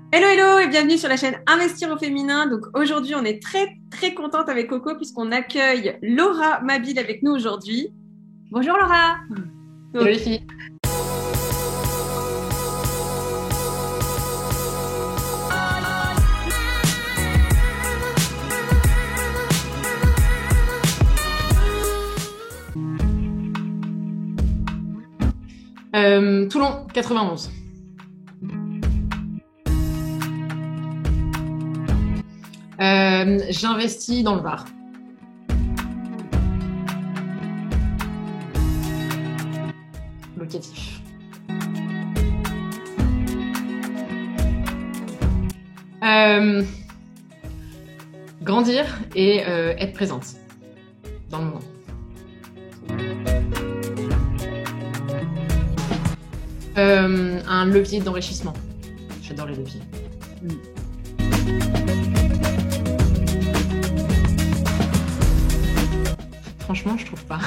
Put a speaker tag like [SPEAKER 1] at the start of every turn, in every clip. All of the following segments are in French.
[SPEAKER 1] Hello, hello et bienvenue sur la chaîne Investir au féminin. Donc aujourd'hui, on est très très contente avec Coco puisqu'on accueille Laura Mabille avec nous aujourd'hui. Bonjour Laura.
[SPEAKER 2] Hello
[SPEAKER 1] Donc,
[SPEAKER 2] les filles. Toulon, 91. J'investis dans le Var. Locatif. Grandir et être présente dans le moment. Un levier d'enrichissement. J'adore les leviers. Franchement, je trouve pas.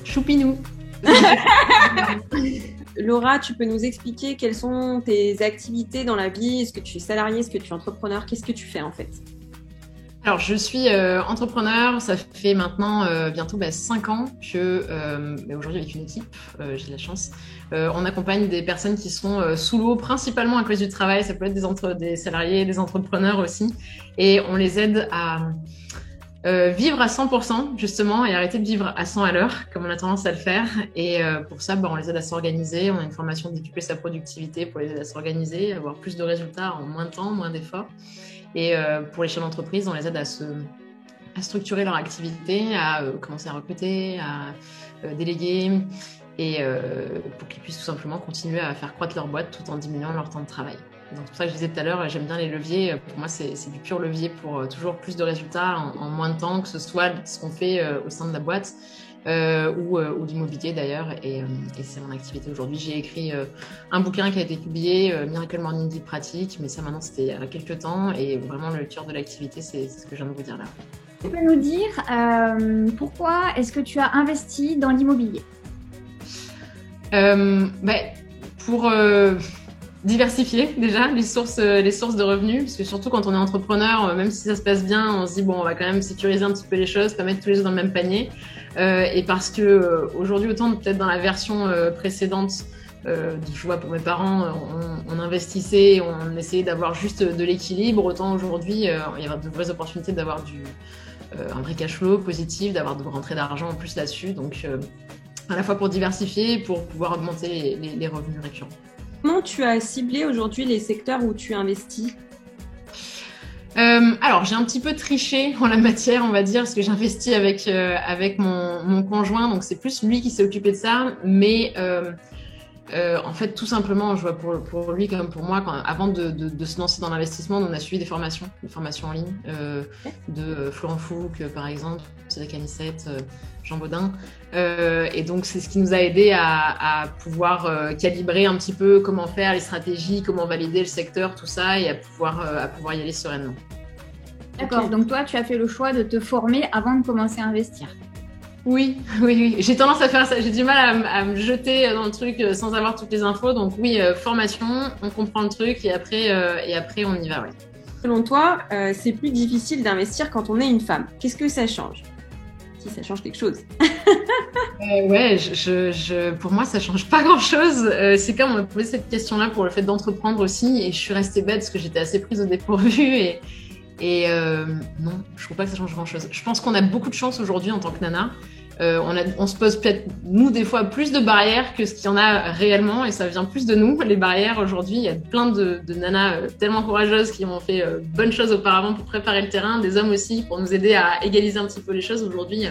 [SPEAKER 2] Choupinou.
[SPEAKER 1] Laura, tu peux nous expliquer quelles sont tes activités dans la vie? Est-ce que tu es salariée? Est-ce que tu es entrepreneur? Qu'est-ce que tu fais en fait?
[SPEAKER 2] Alors, je suis entrepreneur. Ça fait maintenant bientôt 5 ans que, aujourd'hui avec une équipe, j'ai de la chance, on accompagne des personnes qui sont sous l'eau, principalement à cause du travail. Ça peut être des salariés, des entrepreneurs aussi. Et on les aide à vivre à 100%, justement, et arrêter de vivre à 100 à l'heure, comme on a tendance à le faire. Et pour ça, on les aide à s'organiser. On a une formation décupler sa productivité pour les aider à s'organiser, avoir plus de résultats en moins de temps, moins d'efforts. Et pour les chefs d'entreprise, on les aide à structurer leur activité, à commencer à recruter, à déléguer, et pour qu'ils puissent tout simplement continuer à faire croître leur boîte tout en diminuant leur temps de travail. Donc, c'est pour ça que je disais tout à l'heure, j'aime bien les leviers. Pour moi, c'est du pur levier pour toujours plus de résultats en moins de temps, que ce soit ce qu'on fait au sein de la boîte ou l'immobilier d'ailleurs. Et c'est mon activité aujourd'hui. J'ai écrit un bouquin qui a été publié, Miracle Morning Guide pratique, mais ça maintenant c'était il y a quelques temps. Et vraiment, le cœur de l'activité, c'est ce que je viens de vous dire là.
[SPEAKER 3] Tu peux nous dire pourquoi est-ce que tu as investi dans l'immobilier?
[SPEAKER 2] Pour diversifier déjà les sources de revenus, parce que surtout quand on est entrepreneur, même si ça se passe bien, on se dit on va quand même sécuriser un petit peu les choses, pas mettre tous les œufs dans le même panier. Et parce que aujourd'hui, autant peut-être dans la version précédente, je vois pour mes parents, on investissait, on essayait d'avoir juste de l'équilibre, autant aujourd'hui, il y a de vraies opportunités d'avoir un vrai cash flow positif, d'avoir de rentrées d'argent en plus là-dessus. Donc à la fois pour diversifier et pour pouvoir augmenter les revenus récurrents.
[SPEAKER 1] Comment tu as ciblé aujourd'hui les secteurs où tu investis?
[SPEAKER 2] Alors, j'ai un petit peu triché en la matière, on va dire, parce que j'investis avec mon conjoint, donc c'est plus lui qui s'est occupé de ça. Mais en fait, tout simplement, je vois pour lui comme pour moi, avant de se lancer dans l'investissement, on a suivi des formations en ligne de Florent Fouque, par exemple, Cédric Anissette, Jean Baudin. Et donc, c'est ce qui nous a aidé à pouvoir calibrer un petit peu comment faire les stratégies, comment valider le secteur, tout ça, et à pouvoir y aller sereinement.
[SPEAKER 3] D'accord,
[SPEAKER 1] Ok.
[SPEAKER 3] donc toi, tu as fait le choix de te former avant de commencer à investir.
[SPEAKER 2] Oui. J'ai tendance à faire ça. J'ai du mal à me jeter dans le truc sans avoir toutes les infos. Donc oui, formation, on comprend le truc et après on y va. Ouais.
[SPEAKER 1] Selon toi, c'est plus difficile d'investir quand on est une femme. Qu'est-ce que ça change? Si ça change quelque chose.
[SPEAKER 2] Ouais, pour moi, ça change pas grand-chose. C'est comme on m'a posé cette question-là pour le fait d'entreprendre aussi, et je suis restée bête parce que j'étais assez prise au dépourvu et non, je trouve pas que ça change grand-chose. Je pense qu'on a beaucoup de chance aujourd'hui en tant que nana. On se pose peut-être, nous, des fois, plus de barrières que ce qu'il y en a réellement, et ça vient plus de nous, les barrières aujourd'hui. Il y a plein de nanas tellement courageuses qui ont fait bonnes choses auparavant pour préparer le terrain, des hommes aussi, pour nous aider à égaliser un petit peu les choses. Aujourd'hui,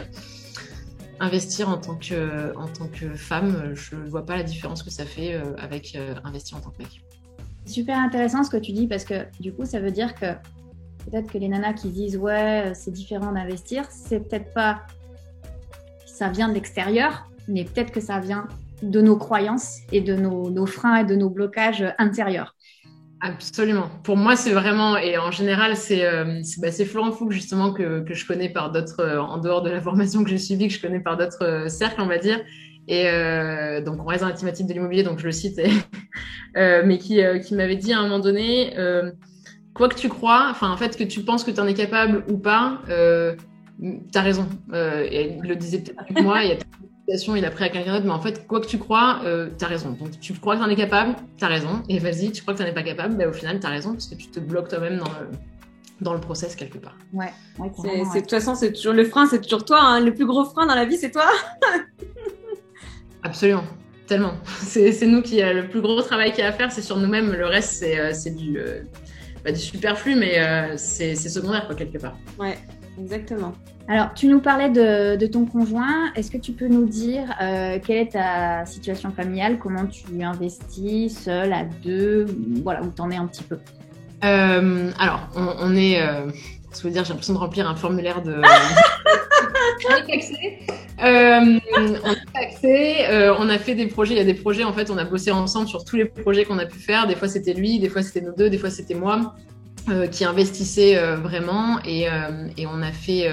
[SPEAKER 2] investir en tant que femme, je ne vois pas la différence que ça fait avec investir en tant que mec.
[SPEAKER 3] C'est super intéressant ce que tu dis parce que du coup, ça veut dire que peut-être que les nanas qui disent ouais, c'est différent d'investir, c'est peut-être pas ça vient de l'extérieur, mais peut-être que ça vient de nos croyances et de nos freins et de nos blocages intérieurs.
[SPEAKER 2] Absolument. Pour moi, c'est vraiment, et en général, c'est Florent Fouque justement que je connais par d'autres, en dehors de la formation que j'ai suivie, que je connais par d'autres cercles, on va dire. Et donc, on reste dans la thématique de l'immobilier, donc je le cite, mais qui m'avait dit à un moment donné, quoi que tu crois, enfin, en fait, que tu penses que tu en es capable ou pas, t'as raison. Et il le disait peut-être plus que moi, il y a il a pris à quelqu'un d'autre, mais en fait, quoi que tu crois, t'as raison. Donc, tu crois que t'en es capable, t'as raison. Et vas-y, tu crois que t'en es pas capable, au final, t'as raison, parce que tu te bloques toi-même dans le process quelque part.
[SPEAKER 3] Ouais,
[SPEAKER 1] de toute façon, c'est toujours le frein, c'est toujours toi. Hein. Le plus gros frein dans la vie, c'est toi.
[SPEAKER 2] Absolument, tellement. C'est nous qui a le plus gros travail qu'il y a à faire, c'est sur nous-mêmes. Le reste, c'est du superflu, mais c'est secondaire, quoi, quelque part.
[SPEAKER 1] Ouais, exactement.
[SPEAKER 3] Alors, tu nous parlais de ton conjoint. Est-ce que tu peux nous dire quelle est ta situation familiale? Comment tu investis, seul, à deux? Voilà, où t'en es un petit peu.
[SPEAKER 2] Alors, on est... je veux dire, j'ai l'impression de remplir un formulaire de... On est taxé. On a fait des projets. Il y a des projets, en fait, on a bossé ensemble sur tous les projets qu'on a pu faire. Des fois, c'était lui, des fois, c'était nous deux, des fois, c'était moi qui investissait vraiment. Et on a fait...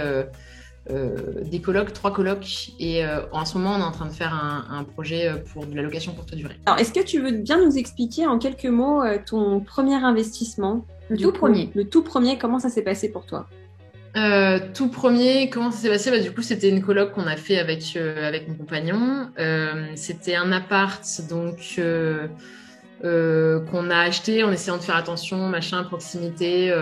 [SPEAKER 2] des colocs, 3 colocs, et en ce moment on est en train de faire un projet pour de la location courte durée.
[SPEAKER 1] Alors, est-ce que tu veux bien nous expliquer en quelques mots ton premier investissement?
[SPEAKER 3] Le tout premier,
[SPEAKER 1] comment ça s'est passé pour toi?
[SPEAKER 2] Tout premier, comment ça s'est passé? Du coup, c'était une coloc qu'on a fait avec mon compagnon. C'était un appart, donc qu'on a acheté en essayant de faire attention, machin, proximité,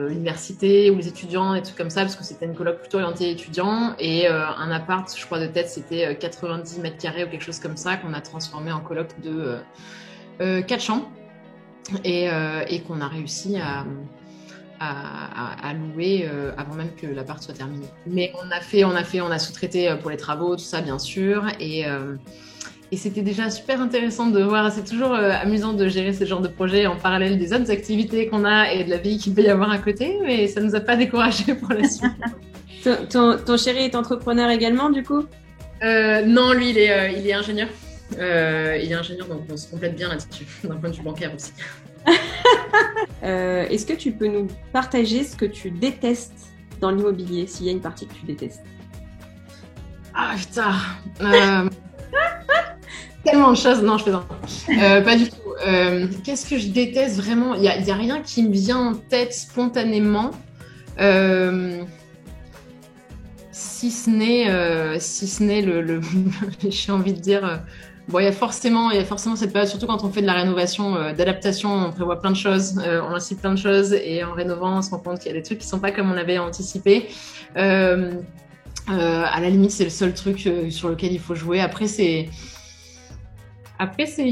[SPEAKER 2] université, ou les étudiants, des trucs comme ça, parce que c'était une coloc plutôt orientée étudiants, et un appart, je crois de tête, c'était 90 mètres carrés ou quelque chose comme ça, qu'on a transformé en coloc de 4 chambres, et qu'on a réussi à louer avant même que l'appart soit terminé. Mais on a sous-traité pour les travaux, tout ça, bien sûr, et c'était déjà super intéressant de voir. C'est toujours amusant de gérer ce genre de projet en parallèle des autres activités qu'on a et de la vie qu'il peut y avoir à côté, mais ça ne nous a pas découragés pour la suite.
[SPEAKER 1] Ton chéri est entrepreneur également, du coup?
[SPEAKER 2] Non, lui, il est ingénieur. Il est ingénieur, donc on se complète bien là-dessus, d'un point de vue bancaire aussi.
[SPEAKER 1] Est-ce que tu peux nous partager ce que tu détestes dans l'immobilier, s'il y a une partie que tu détestes?
[SPEAKER 2] Ah putain tellement de choses. Non, je fais pas du tout. Qu'est-ce que je déteste vraiment? Il y a rien qui me vient en tête spontanément, si ce n'est le j'ai envie de dire. Bon, il y a forcément cette période, surtout quand on fait de la rénovation, d'adaptation, on prévoit plein de choses, on lance plein de choses, et en rénovant, on se rend compte qu'il y a des trucs qui sont pas comme on avait anticipé. À la limite, c'est le seul truc sur lequel il faut jouer. Après, il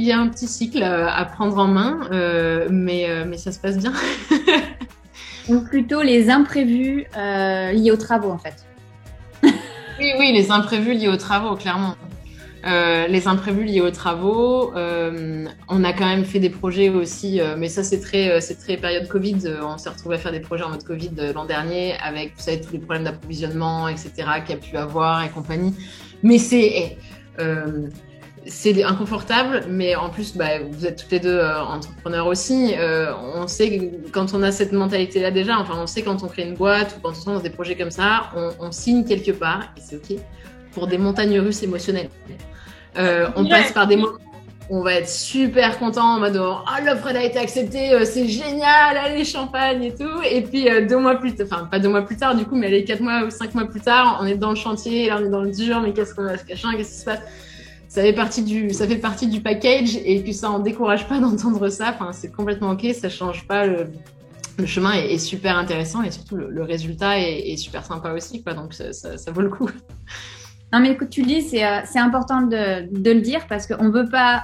[SPEAKER 2] y a un petit cycle à prendre en main, mais ça se passe bien.
[SPEAKER 3] Donc plutôt les imprévus liés aux travaux, en fait.
[SPEAKER 2] Oui, les imprévus liés aux travaux, clairement. Les imprévus liés aux travaux, on a quand même fait des projets aussi, mais ça c'est très période Covid. On s'est retrouvé à faire des projets en mode Covid l'an dernier avec, vous savez, tous les problèmes d'approvisionnement, etc. qu'il y a pu avoir et compagnie. Mais c'est inconfortable, mais en plus, vous êtes toutes les deux entrepreneurs aussi. On sait que quand on a cette mentalité-là déjà, enfin, on sait quand on crée une boîte ou quand on se lance dans des projets comme ça, on signe quelque part, et c'est OK, pour des montagnes russes émotionnelles. On passe par des moments où on va être super content en mode « Oh, l'offre elle a été acceptée, c'est génial, allez, champagne et tout ». Et puis 2 mois plus tard, enfin pas 2 mois plus tard du coup, mais allez, 4 mois ou 5 mois plus tard, on est dans le chantier, là on est dans le dur, mais qu'est-ce qu'on va se cacher, qu'est-ce qui se passe? Ça fait partie du package, et puis ça en décourage pas d'entendre ça. Enfin, c'est complètement OK, ça change pas. Le chemin est super intéressant, et surtout le résultat est super sympa aussi, quoi. Donc ça vaut le coup.
[SPEAKER 3] Non, mais écoute, tu le dis, c'est important de le dire, parce qu'on ne veut pas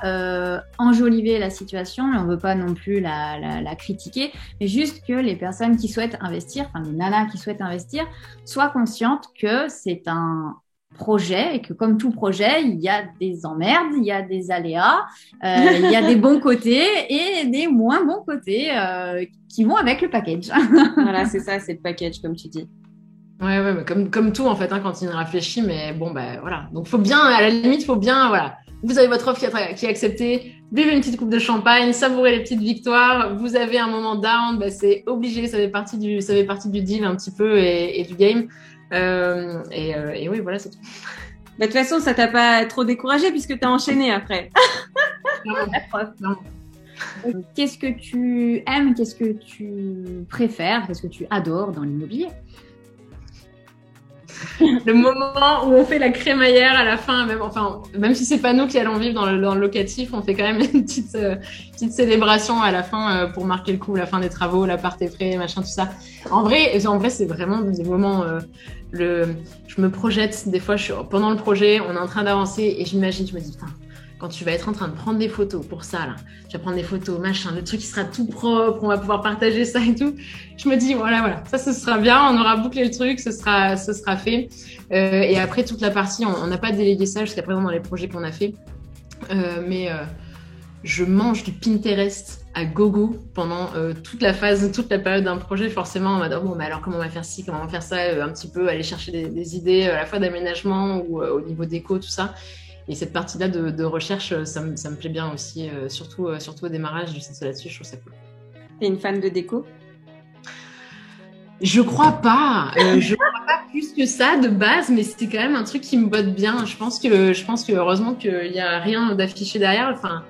[SPEAKER 3] enjoliver la situation, et on ne veut pas non plus la critiquer, mais juste que les personnes qui souhaitent investir, enfin les nanas qui souhaitent investir, soient conscientes que c'est un projet, et que comme tout projet, il y a des emmerdes, il y a des aléas, il y a des bons côtés et des moins bons côtés qui vont avec le package.
[SPEAKER 1] Voilà, c'est ça, c'est le package, comme tu dis.
[SPEAKER 2] Ouais, mais comme tout en fait, hein, quand il réfléchit, mais bon, voilà. Donc faut bien, à la limite, voilà. Vous avez votre offre qui est acceptée, buvez une petite coupe de champagne, savourez les petites victoires. Vous avez un moment down, c'est obligé, ça fait partie du deal un petit peu, et du game. Et oui, voilà, c'est tout.
[SPEAKER 1] Bah, de toute façon, ça t'a pas trop découragé puisque t'as enchaîné après.
[SPEAKER 2] Non.
[SPEAKER 3] Qu'est-ce que tu aimes, qu'est-ce que tu préfères, qu'est-ce que tu adores dans l'immobilier?
[SPEAKER 2] Le moment où on fait la crémaillère à la fin, même si c'est pas nous qui allons vivre dans le locatif, on fait quand même une petite célébration à la fin pour marquer le coup, la fin des travaux, l'appart est prêt, machin, tout ça. En vrai, c'est vraiment des moments. Je me projette des fois, pendant le projet, on est en train d'avancer et je me dis, putain. Quand tu vas être en train de prendre des photos pour ça, là, tu vas prendre des photos, machin, le truc qui sera tout propre, on va pouvoir partager ça et tout. Je me dis, voilà, ça, ce sera bien, on aura bouclé le truc, ce sera fait. Et après, toute la partie, on n'a pas délégué ça jusqu'à présent dans les projets qu'on a fait. Mais je mange du Pinterest à gogo pendant toute la période d'un projet, forcément, en mode, mais alors comment on va faire ci, comment on va faire ça, un petit peu, aller chercher des idées à la fois d'aménagement ou au niveau déco, tout ça. Et cette partie-là de recherche, ça me plaît bien aussi, surtout au démarrage, je sais là-dessus, je trouve ça cool.
[SPEAKER 1] T'es une fan de déco?
[SPEAKER 2] Je crois pas plus que ça de base, mais c'était quand même un truc qui me botte bien. Je pense que heureusement qu'il n'y a rien d'affiché derrière. Enfin,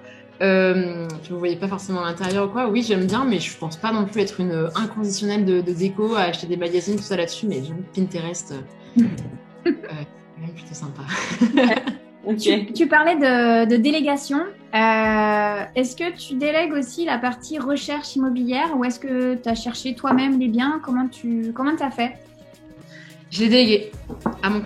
[SPEAKER 2] vous voyez pas forcément l'intérieur ou quoi. Oui, j'aime bien, mais je pense pas non plus être une inconditionnelle de déco, à acheter des magazines, tout ça là-dessus. Mais j'aime Pinterest, c'est quand même plutôt sympa.
[SPEAKER 3] Okay. Tu parlais de délégation. Est-ce que tu délègues aussi la partie recherche immobilière ou est-ce que tu as cherché toi-même les biens? Comment tu as fait?
[SPEAKER 2] Je l'ai délégué à mon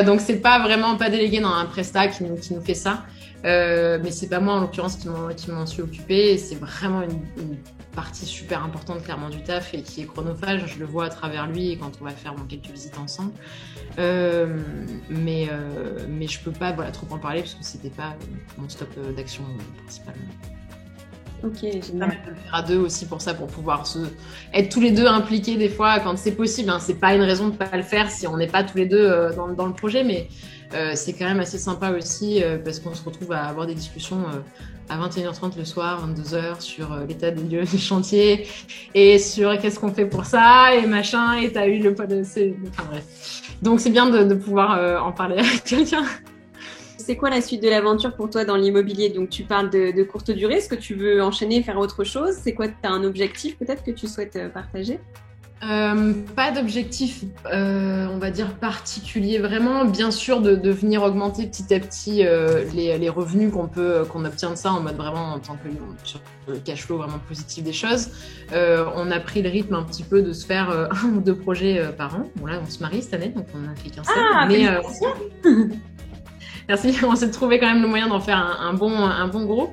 [SPEAKER 2] donc c'est pas vraiment pas délégué dans un prestat qui nous fait ça. Mais c'est pas moi en l'occurrence qui m'en suis occupée. C'est vraiment une partie super importante clairement du taf et qui est chronophage. Je le vois à travers lui et quand on va faire quelques visites ensemble. Mais je peux pas trop en parler parce que c'était pas mon stop d'action principal.
[SPEAKER 1] Ok, génial.
[SPEAKER 2] Ça permet de le faire à deux aussi pour ça, pour pouvoir être tous les deux impliqués des fois quand c'est possible. Hein. C'est pas une raison de pas le faire si on n'est pas tous les deux dans le projet, mais c'est quand même assez sympa aussi parce qu'on se retrouve à avoir des discussions à 21h30 le soir, 22h sur l'état des lieux du chantier et sur qu'est-ce qu'on fait pour ça et machin et t'as eu le pas de... Enfin bref. Donc c'est bien de pouvoir en parler avec quelqu'un.
[SPEAKER 1] C'est quoi la suite de l'aventure pour toi dans l'immobilier? Donc tu parles de courte durée, est-ce que tu veux enchaîner et faire autre chose? C'est quoi, tu as un objectif peut-être que tu souhaites partager?
[SPEAKER 2] Pas d'objectif, on va dire particulier vraiment. Bien sûr, de venir augmenter petit à petit les revenus qu'on obtient de ça en mode vraiment en tant que sur le cash flow vraiment positif des choses. On a pris le rythme un petit peu de se faire 1 ou 2 projets par an. Bon là, on se marie cette année, donc on a fait qu'un seul. Merci, on s'est trouvé quand même le moyen d'en faire un bon gros.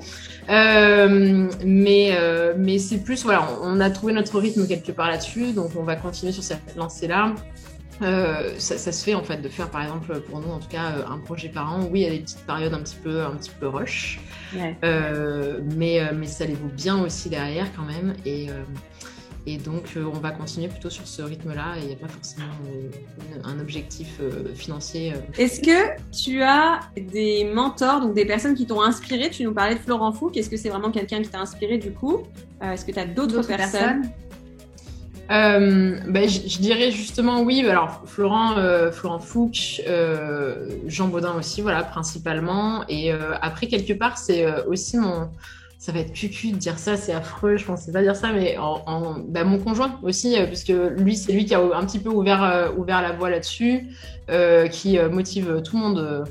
[SPEAKER 2] Mais c'est plus, voilà, on a trouvé notre rythme quelque part là-dessus, donc on va continuer sur cette lancée-là. Ça se fait en fait de faire par exemple pour nous en tout cas un projet par an. Oui, il y a des petites périodes un petit peu rush, ouais. Mais ça les vaut bien aussi derrière quand même et donc on va continuer plutôt sur ce rythme-là et il n'y a pas forcément un objectif financier.
[SPEAKER 1] Est-ce que tu as des mentors, donc des personnes qui t'ont inspiré? Tu nous parlais de Florent Fouque, est-ce que c'est vraiment quelqu'un qui t'a inspiré du coup? Est-ce que tu as d'autres personnes?
[SPEAKER 2] Je dirais justement oui. Alors Florent Fouque, Jean Baudin aussi, voilà principalement. Et après quelque part c'est aussi ça va être cucu de dire ça, c'est affreux, je pensais pas dire ça, mais mon conjoint aussi, puisque c'est lui qui a un petit peu ouvert la voie là-dessus, qui motive tout le monde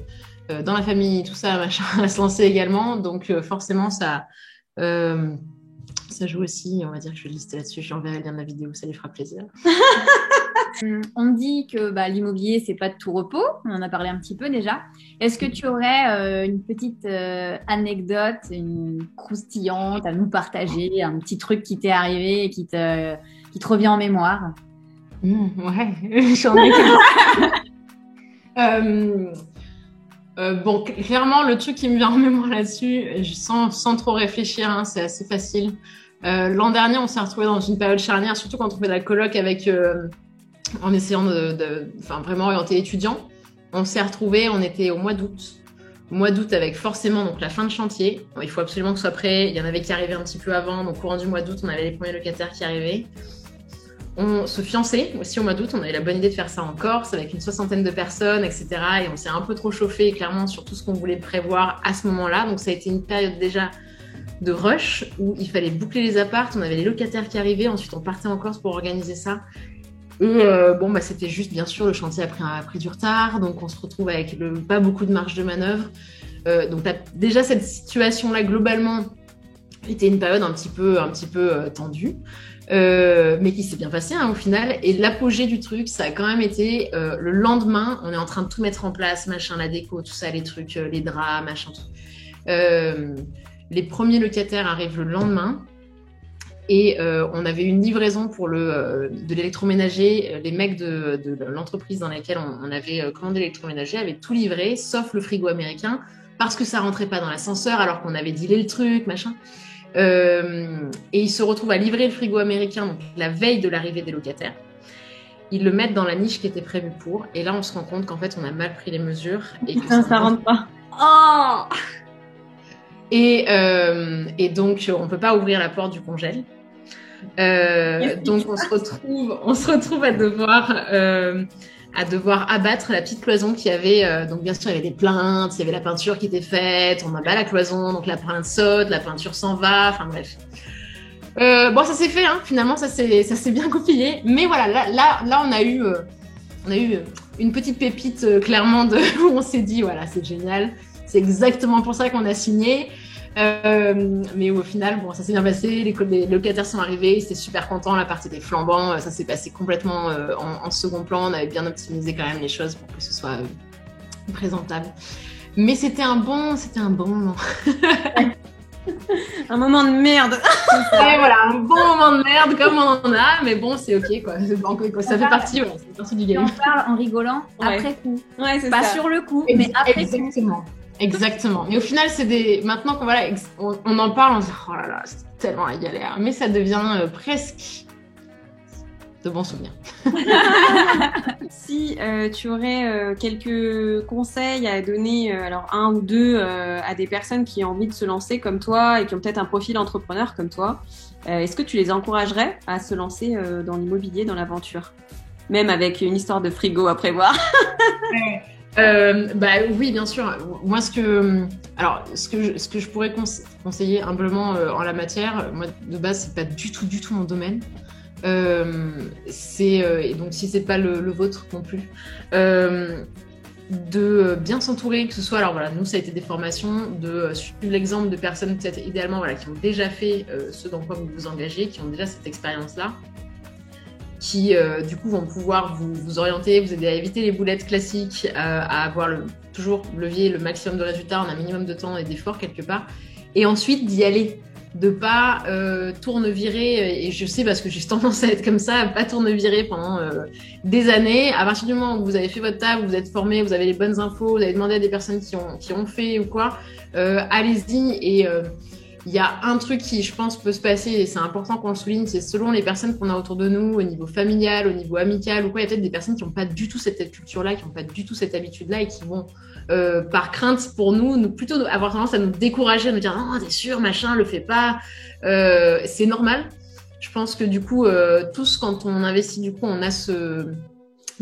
[SPEAKER 2] dans la famille, tout ça, machin, à se lancer également. Donc forcément ça joue aussi, on va dire que je vais lister là-dessus, j'enverrai le lien de la vidéo, ça lui fera plaisir.
[SPEAKER 3] On dit que l'immobilier, c'est pas de tout repos, on en a parlé un petit peu déjà. Est-ce que tu aurais une petite anecdote, une croustillante à nous partager, un petit truc qui t'est arrivé et qui te revient en mémoire?
[SPEAKER 2] Ouais, j'en ai bon, clairement, le truc qui me vient en mémoire là-dessus, sans trop réfléchir, hein, c'est assez facile. L'an dernier, on s'est retrouvés dans une période charnière, surtout quand on fait de la coloc en essayant de vraiment orienter étudiants. On s'est retrouvés, on était au mois d'août. Mois d'août avec forcément donc la fin de chantier. Bon, il faut absolument que ce soit prêt. Il y en avait qui arrivaient un petit peu avant. Donc courant du mois d'août, on avait les premiers locataires qui arrivaient. On se fiançait aussi au mois d'août. On avait la bonne idée de faire ça en Corse avec une 60aine de personnes, etc. Et on s'est un peu trop chauffé, clairement, sur tout ce qu'on voulait prévoir à ce moment-là. Donc, ça a été une période déjà de rush où il fallait boucler les apparts. On avait les locataires qui arrivaient. Ensuite, on partait en Corse pour organiser ça. Et c'était juste, bien sûr, le chantier a pris du retard. Donc, on se retrouve avec pas beaucoup de marge de manœuvre. Donc, déjà, cette situation-là, globalement, était une période un petit peu tendue. Mais qui s'est bien passé au final. Et l'apogée du truc, ça a quand même été le lendemain, on est en train de tout mettre en place, machin, la déco, tout ça, les trucs, les draps, machin, tout. Les premiers locataires arrivent le lendemain et on avait une livraison pour de l'électroménager. Les mecs de l'entreprise dans laquelle on avait commandé l'électroménager avaient tout livré, sauf le frigo américain, parce que ça rentrait pas dans l'ascenseur alors qu'on avait dealé le truc, machin. Et ils se retrouvent à livrer le frigo américain donc la veille de l'arrivée des locataires. Ils le mettent dans la niche qui était prévue pour, et là on se rend compte qu'en fait on a mal pris les mesures et que
[SPEAKER 1] ça rentre pas. Oh
[SPEAKER 2] et donc on peut pas ouvrir la porte du congèle. Donc on se retrouve à devoir abattre la petite cloison qu'il y avait. Donc, bien sûr, il y avait des plaintes, il y avait la peinture qui était faite, on abat la cloison, donc la plainte saute, la peinture s'en va, enfin bref. Ça s'est fait, finalement, ça s'est bien goupillé. Mais voilà, là on a eu une petite pépite, clairement, où on s'est dit, voilà, c'est génial, c'est exactement pour ça qu'on a signé. Mais au final, ça s'est bien passé, les locataires sont arrivés, ils étaient super contents, l'appart était flambant, ça s'est passé complètement en second plan, on avait bien optimisé quand même les choses pour que ce soit présentable. Mais c'était un bon moment.
[SPEAKER 1] Un moment de merde.
[SPEAKER 2] Ouais, voilà, un bon moment de merde comme on en a, mais bon, c'est ok quoi. Ça fait partie du game.
[SPEAKER 3] On parle en rigolant après coup.
[SPEAKER 1] Ouais, c'est
[SPEAKER 3] pas
[SPEAKER 1] ça.
[SPEAKER 3] Sur le coup, mais après
[SPEAKER 2] coup. Exactement. Mais au final, maintenant qu'on en parle, on se dit oh là là, c'est tellement la galère. Mais ça devient presque de bons souvenirs.
[SPEAKER 1] Si tu aurais quelques conseils à donner, alors un ou deux, à des personnes qui ont envie de se lancer comme toi et qui ont peut-être un profil entrepreneur comme toi, est-ce que tu les encouragerais à se lancer dans l'immobilier, dans l'aventure, même avec une histoire de frigo à prévoir?
[SPEAKER 2] Oui, bien sûr. Moi, ce que je pourrais conseiller humblement en la matière, moi de base, c'est pas du tout mon domaine. Et donc si c'est pas le vôtre non plus, de bien s'entourer, que ce soit, alors voilà, nous ça a été des formations, de suivre l'exemple de personnes peut-être idéalement qui ont déjà fait ce dans quoi vous vous engagez, qui ont déjà cette expérience-là, qui du coup vont pouvoir vous orienter, vous aider à éviter les boulettes classiques, à avoir toujours levier le maximum de résultats en un minimum de temps et d'efforts quelque part, et ensuite d'y aller, de pas tournevirer, et je sais parce que j'ai tendance à être comme ça, à pas tournevirer pendant des années. À partir du moment où vous avez fait votre table, vous êtes formé, vous avez les bonnes infos, vous avez demandé à des personnes qui ont fait ou quoi, allez-y. Et il y a un truc qui, je pense, peut se passer, et c'est important qu'on le souligne, c'est selon les personnes qu'on a autour de nous, au niveau familial, au niveau amical ou quoi, il y a peut-être des personnes qui n'ont pas du tout cette culture-là, qui n'ont pas du tout cette habitude-là, et qui vont, par crainte pour nous plutôt avoir tendance à nous décourager, à nous dire « Non, t'es sûr, machin, le fais pas ». C'est normal. Je pense que du coup, tous, quand on investit, du coup, on a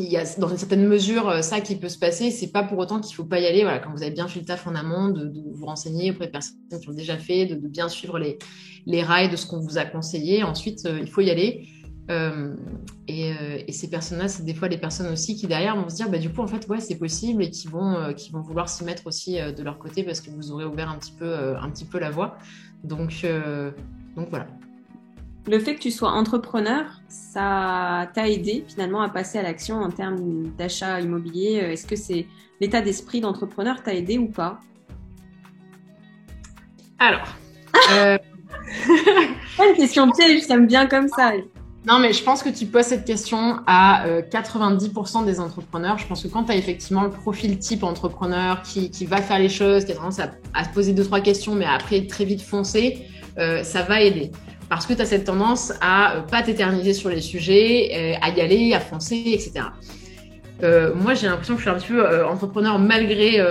[SPEAKER 2] il y a dans une certaine mesure ça qui peut se passer. C'est pas pour autant qu'il faut pas y aller. Voilà, quand vous avez bien fait le taf en amont, de vous renseigner auprès de personnes qui ont déjà fait, de bien suivre les rails de ce qu'on vous a conseillé. Ensuite, il faut y aller. Et ces personnes-là, c'est des fois les personnes aussi qui derrière vont se dire, du coup, en fait, ouais, c'est possible, et qui vont vouloir s'y mettre aussi de leur côté parce que vous aurez ouvert un petit peu la voie. Donc voilà.
[SPEAKER 1] Le fait que tu sois entrepreneur, ça t'a aidé finalement à passer à l'action en termes d'achat immobilier. Est-ce que c'est l'état d'esprit d'entrepreneur t'a aidé ou pas?
[SPEAKER 2] Alors,
[SPEAKER 1] une question piège, ça me vient comme ça.
[SPEAKER 2] Non, mais je pense que tu poses cette question à 90% des entrepreneurs. Je pense que quand tu as effectivement le profil type entrepreneur qui va faire les choses, qui a tendance à se poser 2-3 questions, mais après très vite foncer, ça va aider. Parce que tu as cette tendance à pas t'éterniser sur les sujets, à y aller, à foncer, etc. Moi, j'ai l'impression que je suis un petit peu entrepreneur malgré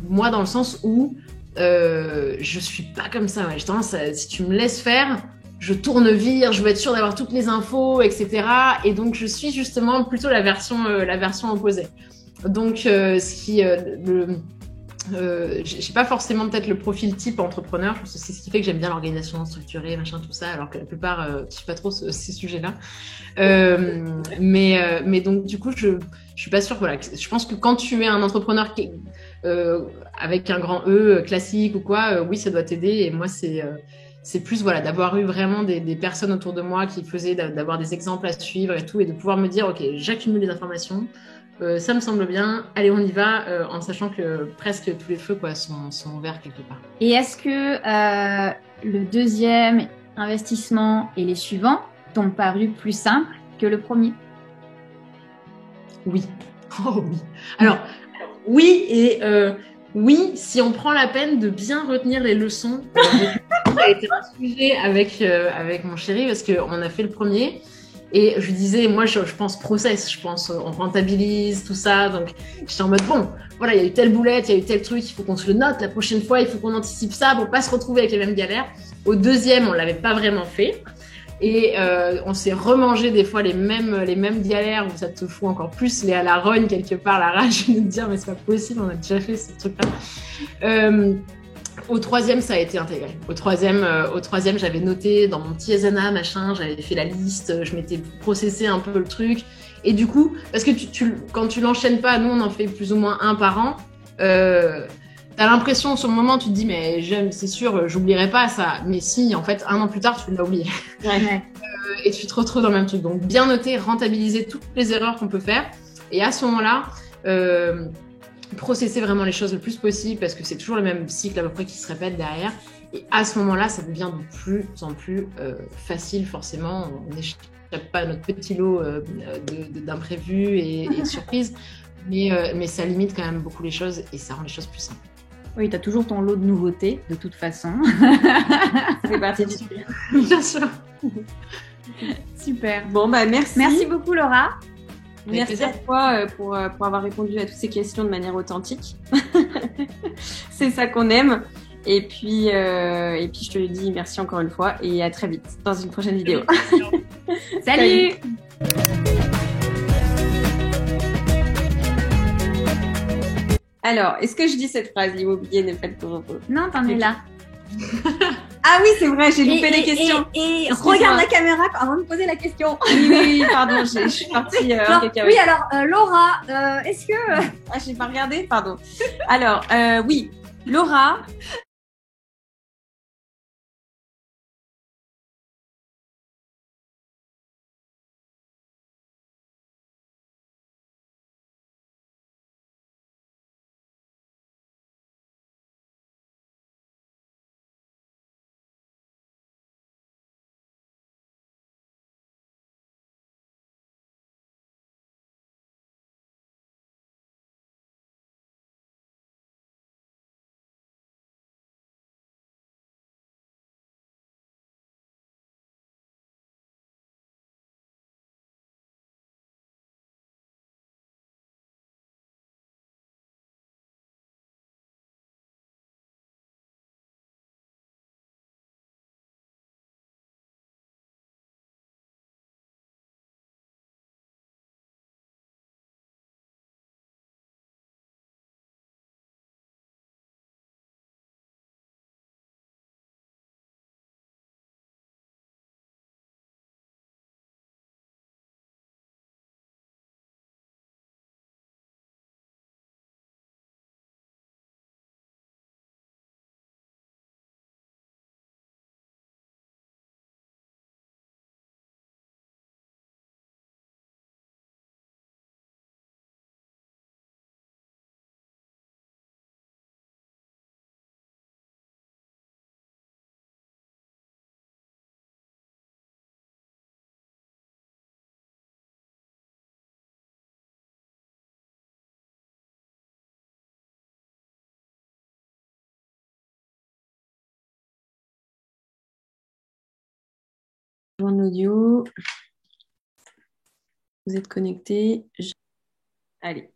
[SPEAKER 2] moi, dans le sens où je suis pas comme ça. Ouais. J'ai tendance si tu me laisses faire, je tourne vire, je veux être sûre d'avoir toutes les infos, etc. Et donc, je suis justement plutôt la version opposée. Donc, j'ai pas forcément peut-être le profil type entrepreneur, parce que c'est ce qui fait que j'aime bien l'organisation structurée, machin, tout ça, alors que la plupart kiffent pas trop ces sujets-là. Mais donc, du coup, je suis pas sûre. Voilà, je pense que quand tu es un entrepreneur avec un grand E classique ou quoi, oui, ça doit t'aider. Et moi, c'est plus voilà, d'avoir eu vraiment des personnes autour de moi qui faisaient, d'avoir des exemples à suivre et tout, et de pouvoir me dire, OK, j'accumule les informations, ça me semble bien, allez, on y va, en sachant que presque tous les feux quoi, sont ouverts quelque part.
[SPEAKER 3] Et est-ce que le deuxième investissement et les suivants t'ont paru plus simples que le premier?
[SPEAKER 2] Oui. Oh oui. Alors, oui, et oui, si on prend la peine de bien retenir les leçons. Ça a été un sujet avec mon chéri parce qu'on a fait le premier. Et je lui disais, moi, je pense process, je pense on rentabilise, tout ça. Donc, j'étais en mode, bon, voilà, il y a eu telle boulette, il y a eu tel truc, il faut qu'on se le note. La prochaine fois, il faut qu'on anticipe ça pour pas se retrouver avec les mêmes galères. Au deuxième, on l'avait pas vraiment fait. Et on s'est remangé des fois les mêmes galères où ça te fout encore plus à la rogne quelque part, la rage de te dire, mais c'est pas possible, on a déjà fait ce truc-là. Au troisième, ça a été intégré. Au troisième, j'avais noté dans mon petit Asana, machin, j'avais fait la liste, je m'étais processé un peu le truc. Et du coup, parce que quand tu l'enchaînes pas, nous on en fait plus ou moins un par an, t'as l'impression sur le moment, tu te dis, mais c'est sûr, j'oublierai pas ça. Mais si, en fait, un an plus tard, tu l'as oublié.
[SPEAKER 3] Ouais.
[SPEAKER 2] Et tu te retrouves dans le même truc. Donc, bien noter, rentabiliser toutes les erreurs qu'on peut faire. Et à ce moment-là, processer vraiment les choses le plus possible parce que c'est toujours le même cycle à peu près qui se répète derrière. Et à ce moment-là, ça devient de plus en plus facile, forcément. On n'échappe pas à notre petit lot d'imprévus et de surprises, mais ça limite quand même beaucoup les choses et ça rend les choses plus simples.
[SPEAKER 3] Oui, tu as toujours ton lot de nouveautés, de toute façon.
[SPEAKER 1] C'est parti du tout.
[SPEAKER 2] Bien sûr.
[SPEAKER 3] Super.
[SPEAKER 1] Bon, bah merci.
[SPEAKER 3] Merci beaucoup, Laura.
[SPEAKER 1] Merci à toi pour avoir répondu à toutes ces questions de manière authentique. C'est ça qu'on aime. Et puis, je te le dis merci encore une fois et à très vite dans une prochaine vidéo.
[SPEAKER 3] Salut.
[SPEAKER 1] Alors, est-ce que je dis cette phrase? Immobilier n'est pas de tout repos.
[SPEAKER 3] Non, t'en es là.
[SPEAKER 1] Ah oui, c'est vrai, j'ai loupé les questions.
[SPEAKER 3] Et regarde la caméra avant de poser la question.
[SPEAKER 1] Oui, pardon, je suis partie.
[SPEAKER 3] Oui, alors, Laura, est-ce que...
[SPEAKER 1] Ah, j'ai pas regardé, pardon. Alors, oui, Laura... En audio. Vous êtes connectés. Allez.